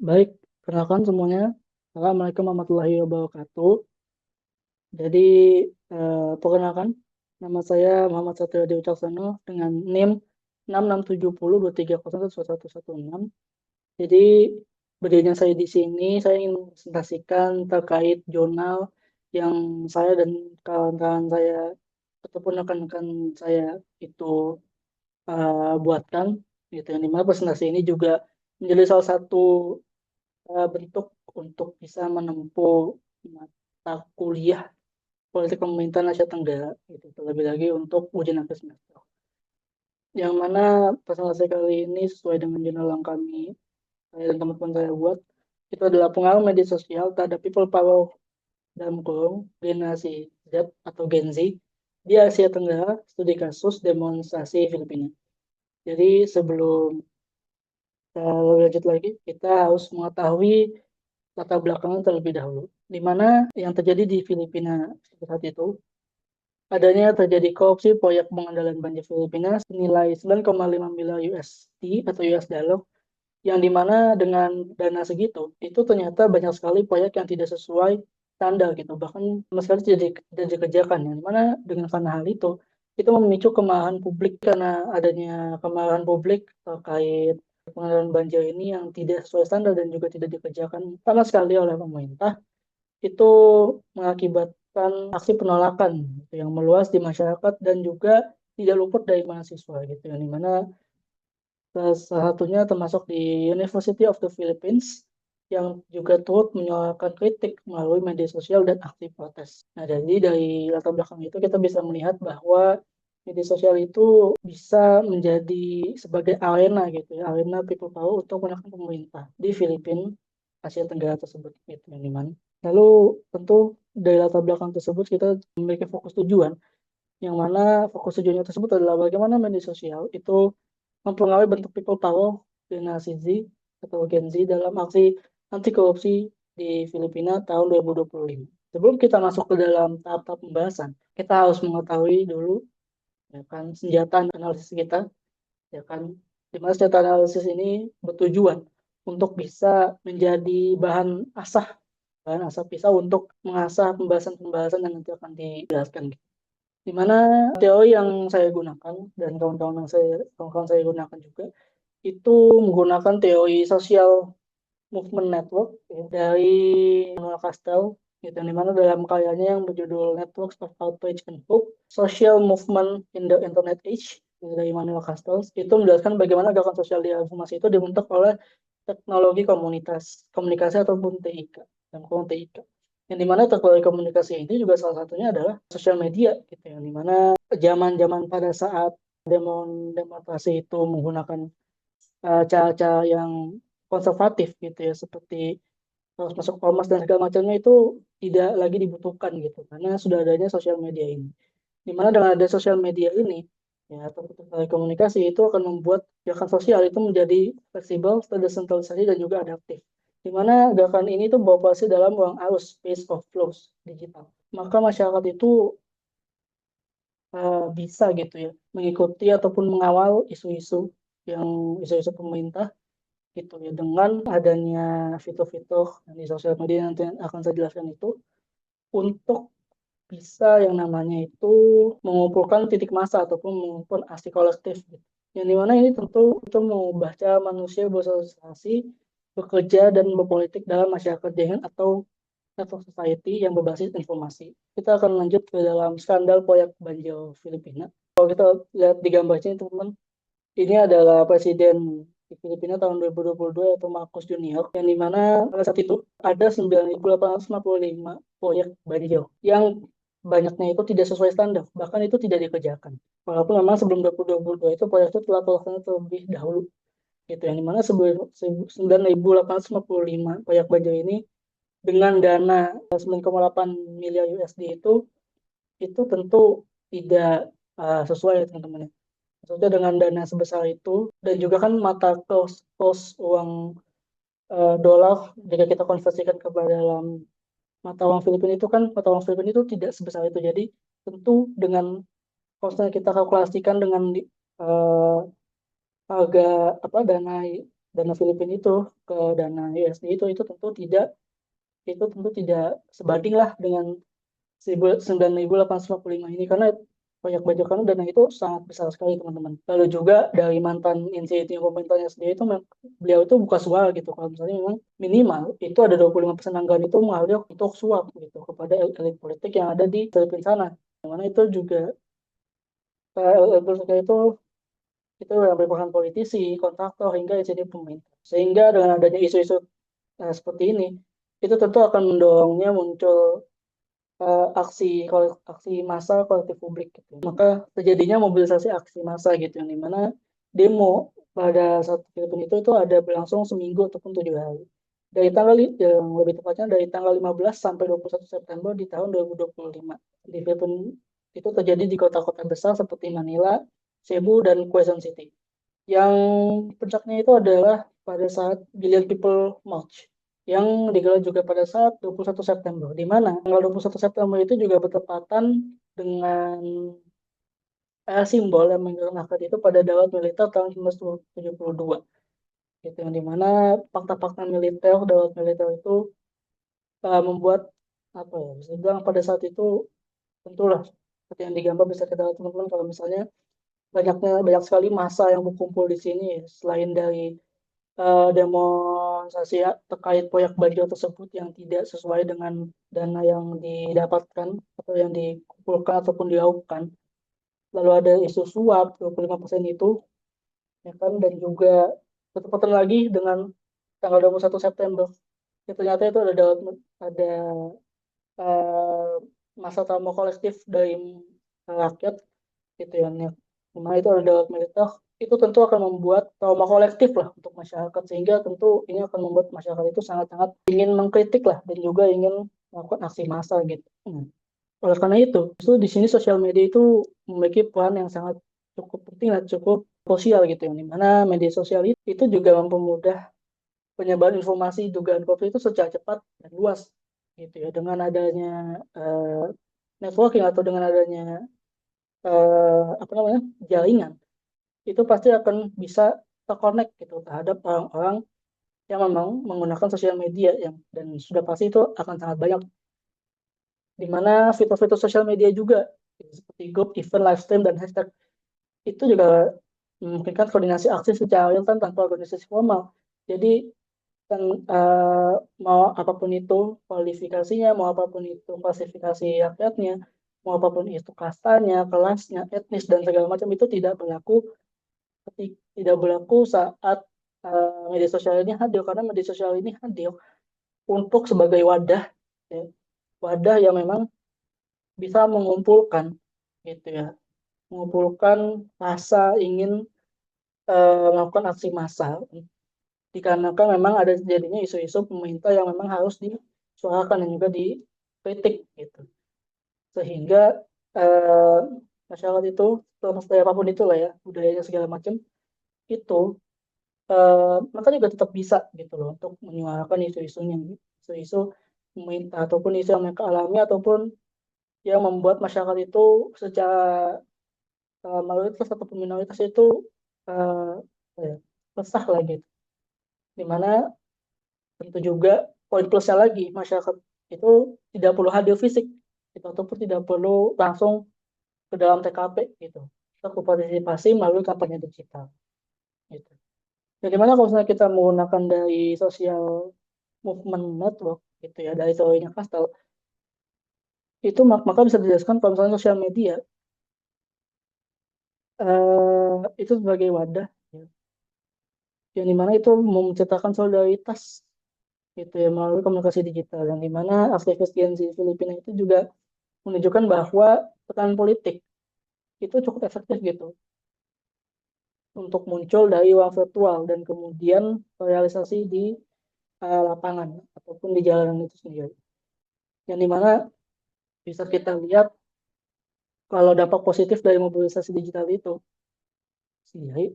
Baik, perkenalkan semuanya. Assalamualaikum warahmatullahi wabarakatuh. Jadi, perkenalkan, nama saya Muhammad Satrio Dewi Caksono dengan NIM 667023011116. Jadi, berdirinya saya di sini, saya ingin mempresentasikan terkait jurnal yang saya dan kawan-kawan saya ataupun rekan-rekan saya itu buatkan, gitu. Yang dimana presentasi ini juga menjadi salah satu bentuk untuk bisa menempuh mata kuliah politik pemerintahan Asia Tenggara gitu. Terlebih lagi untuk ujian akhir semester. Yang mana presentasi kali ini sesuai dengan jurnal yang saya dan teman-teman saya buat, itu adalah pengaruh media sosial terhadap people power dalam kurung generasi Z atau Gen Z di Asia Tenggara, studi kasus demonstrasi Filipina. Jadi sebelum kita lebih lanjut lagi, kita harus mengetahui latar belakangnya terlebih dahulu, di mana yang terjadi di Filipina saat itu adanya terjadi korupsi proyek pengendalian banjir Filipina senilai 9,5 miliar USD atau US dollar, yang dimana dengan dana segitu itu ternyata banyak sekali proyek yang tidak sesuai standar gitu, bahkan sama sekali tidak dikerjakan, yang dimana dengan karena hal itu memicu kemarahan publik. Karena adanya kemarahan publik terkait pengendalian banjir ini yang tidak sesuai standar dan juga tidak dikerjakan sama sekali oleh pemerintah, itu mengakibatkan aksi penolakan gitu, yang meluas di masyarakat dan juga tidak luput dari mahasiswa gitu, yang dimana salah satunya termasuk di University of the Philippines yang juga turut menyuarakan kritik melalui media sosial dan aksi protes. Nah, jadi dari latar belakang itu kita bisa melihat bahwa media sosial itu bisa menjadi sebagai arena gitu ya, arena people power untuk menekan pemerintah di Filipina, Asia Tenggara tersebut gitu, yang dimana. Lalu tentu dari latar belakang tersebut kita memiliki fokus tujuan, yang mana fokus tujuannya tersebut adalah bagaimana media sosial itu mempengaruhi bentuk people power generasi Z atau Gen Z dalam aksi anti korupsi di Filipina tahun 2025. Sebelum kita masuk ke dalam tahap-tahap pembahasan, kita harus mengetahui dulu ya kan senjata analisis kita, ya kan, di mana senjata analisis ini bertujuan untuk bisa menjadi bahan asah pisau untuk mengasah pembahasan-pembahasan yang nanti akan dijelaskan. Di mana teori yang saya gunakan dan kawan-kawan saya gunakan juga itu menggunakan teori social movement network ya, dari Manuel Castells, gitu, yang dimana dalam karyanya yang berjudul Networks of Outrage and Hope, Social Movement in the Internet Age dari Manuel Castells, itu menjelaskan bagaimana gerakan sosial di informasi itu dibentuk oleh teknologi komunikasi ataupun TIK, dan kurung TIK. Yang dimana teknologi komunikasi ini juga salah satunya adalah sosial media, gitu, yang dimana zaman-zaman pada saat demonstrasi itu menggunakan cara-cara yang konservatif gitu ya, seperti harus masuk ormas dan segala macamnya, itu tidak lagi dibutuhkan gitu karena sudah adanya sosial media ini. Dimana dengan ada sosial media ini ya atau komunikasi itu akan membuat gerakan sosial itu menjadi fleksibel, terdesentralisasi dan juga adaptif. Dimana gerakan ini tuh beroperasi dalam ruang arus space of flows digital. Maka masyarakat itu bisa gitu ya mengikuti ataupun mengawal yang isu-isu pemerintah gitu ya, dengan adanya fitur-fitur di sosial media nanti yang akan saya jelaskan itu, untuk bisa yang namanya itu mengumpulkan titik massa ataupun mengumpulkan aksi kolektif gitu. Yang dimana ini tentu itu mengubah cara manusia bersosialisasi, bekerja dan berpolitik dalam masyarakat dengan atau network society yang berbasis informasi. Kita akan lanjut ke dalam skandal proyek banjir Filipina. Kalau kita lihat di gambar sini teman-teman, ini adalah presiden di Filipina tahun 2022 yaitu Marcos Junior, yang dimana pada saat itu ada 9.855 proyek banjir yang banyaknya itu tidak sesuai standar, bahkan itu tidak dikerjakan. Walaupun memang sebelum 2022 itu proyek itu telah terlaksana terlebih dahulu. Gitu, yang dimana 9.855 proyek banjir ini dengan dana 9,8 miliar USD itu tentu tidak sesuai ya teman-teman. Maksudnya dengan dana sebesar itu dan juga kan mata kurs uang dolar jika kita konversikan kepada dalam mata uang Filipina itu kan mata uang Filipina itu tidak sebesar itu. Jadi tentu dengan kursnya kita kalkulasikan dengan uh, harga apa dana Filipina itu ke dana USD itu tentu tidak sebanding lah dengan 9.855 ini, karena pajak bajakan dana itu sangat besar sekali teman-teman. Lalu juga dari mantan insinyur pemerintahnya sendiri itu beliau itu buka suara gitu kalau misalnya memang minimal itu ada 25% anggaran itu mengalir untuk suap gitu kepada elit politik yang ada di Filipina sana. Yang mana itu juga elit politik itu yang merupakan politisi, kontraktor hingga insinyur pemerintah. Sehingga dengan adanya isu-isu seperti ini itu tentu akan mendorongnya muncul aksi massa kolektif publik gitu. Maka terjadinya mobilisasi aksi massa gitu yang dimana demo pada saat Filipina itu ada berlangsung seminggu ataupun 7 hari. Dari yang lebih tepatnya dari tanggal 15 sampai 21 September di tahun 2025. Di Filipina itu terjadi di kota-kota besar seperti Manila, Cebu, dan Quezon City. Yang puncaknya itu adalah pada saat Billion People March yang digelar juga pada saat 21 September, di mana tanggal 21 September itu juga bertepatan dengan simbol yang menggunakan itu pada Dawat Militer tahun 1972. Gitu, yang dimana fakta-fakta militer, Dawat Militer itu membuat apa ya, bisa bilang pada saat itu tentulah seperti yang digambar bisa kita lihat teman-teman kalau misalnya banyak sekali massa yang berkumpul di sini selain dari demonstrasi terkait proyek banjir tersebut yang tidak sesuai dengan dana yang didapatkan atau yang dikumpulkan ataupun dilakukan. Lalu ada isu suap 25% itu, ya kan, dan juga bertepatan lagi dengan tanggal 21 September. Ya, ternyata itu ada uh, masa trauma kolektif dari rakyat gitu ya. Dimana itu ada dalam militer, itu tentu akan membuat trauma kolektif lah untuk masyarakat, sehingga tentu ini akan membuat masyarakat itu sangat-sangat ingin mengkritik lah dan juga ingin melakukan aksi massal gitu. Oleh karena itu, justru di sini sosial media itu memiliki peran yang sangat cukup penting dan cukup sosial gitu, yang dimana media sosial itu juga mempermudah penyebaran informasi dugaan konflik itu secara cepat dan luas gitu ya, dengan adanya networking atau dengan adanya apa namanya, jaringan, itu pasti akan bisa terkonek gitu terhadap orang-orang yang memang menggunakan sosial media dan sudah pasti itu akan sangat banyak, di mana fitur-fitur sosial media juga seperti grup, event, live stream, dan hashtag itu juga memungkinkan koordinasi aksi secara real time tanpa organisasi formal. Jadi kan mau apapun itu kualifikasinya, mau apapun itu klasifikasi rakyatnya, mau apapun itu kastanya, kelasnya, etnis, dan segala macam itu tidak berlaku saat media sosial ini hadir, karena media sosial ini hadir untuk sebagai wadah ya, wadah yang memang bisa mengumpulkan gitu ya, mengumpulkan rasa ingin melakukan aksi massal, dikarenakan memang ada jadinya isu-isu pemerintah yang memang harus disuarakan dan juga dikritik gitu, sehingga eh, masyarakat itu terlepas dari apapun itulah ya budayanya segala macam itu mereka juga tetap bisa gitu loh untuk menyuarakan isu-isunya, isu-isu pemerintah ataupun isu yang mereka alami ataupun yang membuat masyarakat itu secara mayoritas ataupun minoritas itu uh, ya, resah lah gitu. Dimana tentu juga poin plusnya lagi masyarakat itu tidak perlu hadir fisik gitu, ataupun tidak perlu langsung ke dalam TKP gitu. Kita berpartisipasi melalui kampanye digital gitu. Jadi mana kalau misalnya kita menggunakan dari sosial movement network gitu ya, dari teorinya Kastel, itu maka bisa dijelaskan kalau misalnya sosial media itu sebagai wadah ya, yang dimana itu menciptakan solidaritas gitu ya melalui komunikasi digital, yang dimana aktivis Gen Z Filipina itu juga menunjukkan bahwa tekanan politik itu cukup efektif gitu untuk muncul dari ruang virtual dan kemudian realisasi di lapangan ataupun di jalanan itu sendiri, yang dimana bisa kita lihat kalau dampak positif dari mobilisasi digital itu sendiri,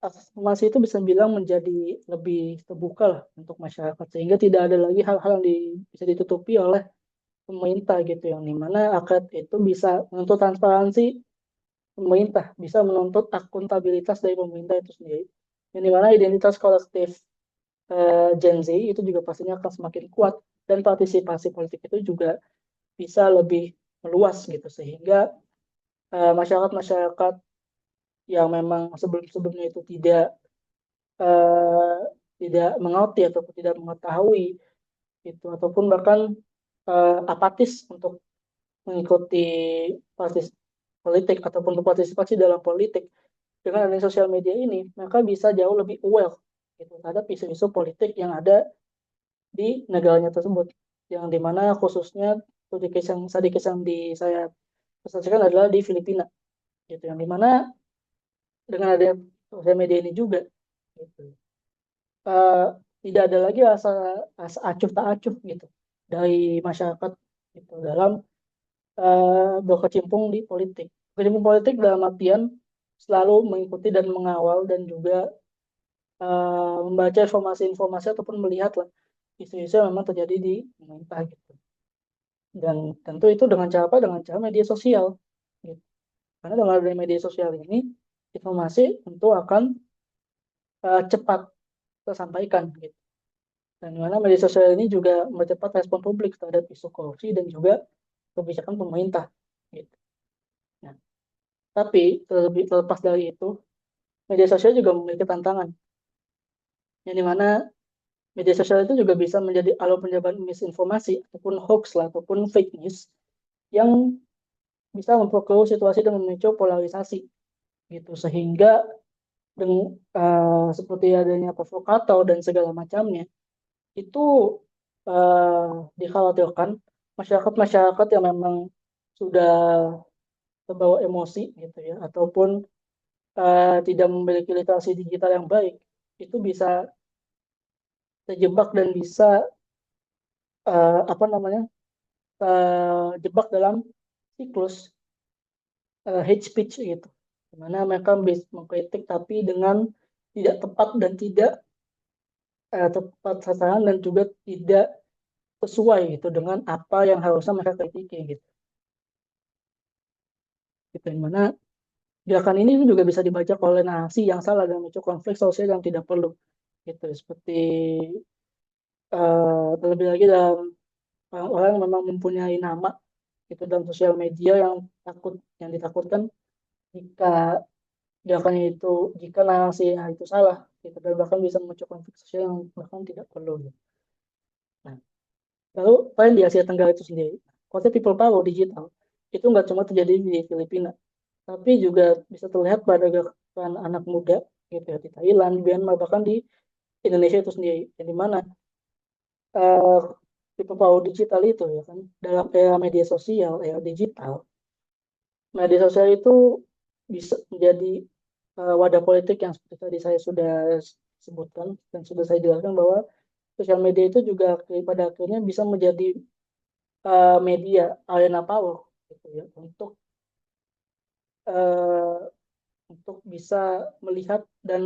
informasi itu bisa bilang menjadi lebih terbuka lah untuk masyarakat, sehingga tidak ada lagi hal-hal yang bisa ditutupi oleh pemerintah gitu, yang dimana rakyat itu bisa menuntut transparansi pemerintah, bisa menuntut akuntabilitas dari pemerintah itu sendiri. yang dimana identitas kolektif Gen Z itu juga pastinya akan semakin kuat dan partisipasi politik itu juga bisa lebih meluas gitu sehingga masyarakat-masyarakat yang memang sebelum-sebelumnya itu eh, tidak mengerti ataupun tidak mengetahui itu ataupun bahkan apatis untuk mengikuti partis politik ataupun berpartisipasi dalam politik dengan adanya sosial media ini mereka bisa jauh lebih aware gitu terhadap isu-isu politik yang ada di negaranya tersebut yang dimana khususnya studi case yang saya presentasikan adalah di Filipina gitu yang dimana dengan adanya sosial media ini juga gitu eh, tidak ada lagi asa acuh tak acuh gitu dari masyarakat gitu dalam berkecimpung di politik. Berkecimpung politik dalam artian selalu mengikuti dan mengawal dan juga membaca informasi-informasi ataupun melihat lah isu-isu yang memang terjadi di pemerintah gitu. Dan tentu itu dengan cara apa? Dengan cara media sosial. Gitu. Karena dengan adanya media sosial ini informasi tentu akan cepat tersampaikan gitu. Dan di mana media sosial ini juga mempercepat respon publik terhadap isu korupsi dan juga kebijakan pemerintah. Gitu. Nah, tapi terlepas dari itu, media sosial juga memiliki tantangan, yang dimana media sosial itu juga bisa menjadi alat penyebaran misinformasi ataupun hoax lah, ataupun fake news yang bisa memperkeruh situasi dan memicu polarisasi gitu sehingga seperti adanya provokator dan segala macamnya itu dikhawatirkan masyarakat-masyarakat yang memang sudah terbawa emosi gitu ya ataupun tidak memiliki literasi digital yang baik itu bisa terjebak dan bisa apa namanya jebak dalam siklus hate speech gitu dimana mereka bisa mengkritik tapi dengan tidak tepat dan tidak tepat sasaran dan juga tidak sesuai gitu dengan apa yang harusnya mereka kritiki gitu. Gitu. Dimana gerakan ini juga bisa dibaca oleh narasi yang salah dan memicu konflik sosial yang tidak perlu gitu seperti terlebih lagi dalam orang-orang yang memang mempunyai nama itu dalam sosial media yang ditakutkan jika gerakannya itu jika narasinya itu salah gitu dan bahkan bisa memicu konflik sosial yang bahkan tidak perlu gitu. Nah, lalu lain di Asia Tenggara itu sendiri konsep people power digital itu nggak cuma terjadi di Filipina tapi juga bisa terlihat pada gerakan anak muda gitu ya di Thailand, Myanmar bahkan di Indonesia itu sendiri. Jadi mana eh, people power digital itu ya kan dalam era media sosial, era digital, media sosial itu bisa menjadi wadah politik yang seperti tadi saya sudah sebutkan dan sudah saya jelaskan bahwa sosial media itu juga pada akhirnya bisa menjadi media arena power gitu ya eh, untuk bisa melihat dan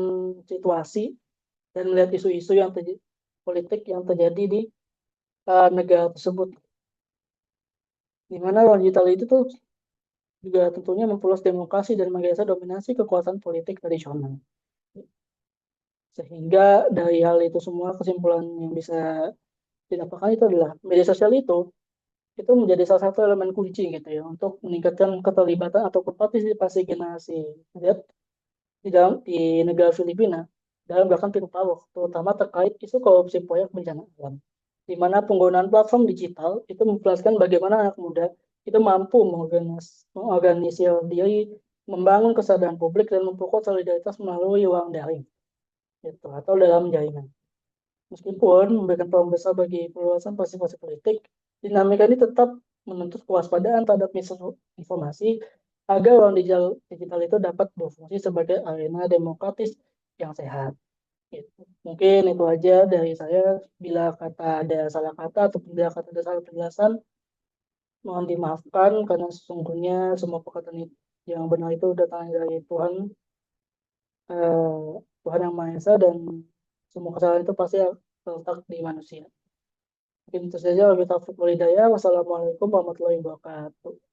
situasi dan melihat isu-isu yang terjadi politik yang terjadi di negara tersebut. Di mana ruang digital itu tuh juga tentunya memperluas demokrasi dan menggeser dominasi kekuasaan politik tradisional. Sehingga dari hal itu semua kesimpulan yang bisa didapatkan itu adalah media sosial itu menjadi salah satu elemen kunci gitu ya untuk meningkatkan keterlibatan atau partisipasi generasi Z di negara Filipina dalam gerakan people power, terutama terkait isu korupsi proyek bencana alam, di mana penggunaan platform digital itu memperlihatkan bagaimana anak muda itu mampu mengorganisir diri, membangun kesadaran publik dan memperkuat solidaritas melalui ruang daring, gitu, atau dalam jaringan. Meskipun memberikan peluang besar bagi perluasan partisipasi politik, dinamika ini tetap menuntut kewaspadaan terhadap misinformasi agar ruang digital itu dapat berfungsi sebagai arena demokratis yang sehat. Gitu. Mungkin itu aja dari saya. Bila kata ada salah kata atau bila kata ada salah penjelasan, mohon dimaafkan karena sesungguhnya semua perkataan yang benar itu datang dari Tuhan, Tuhan yang Maha Esa dan semua kesalahan itu pasti terletak di manusia. Mungkin itu saja. Wabillahi taufiq wal hidayah. Wassalamualaikum warahmatullahi wabarakatuh.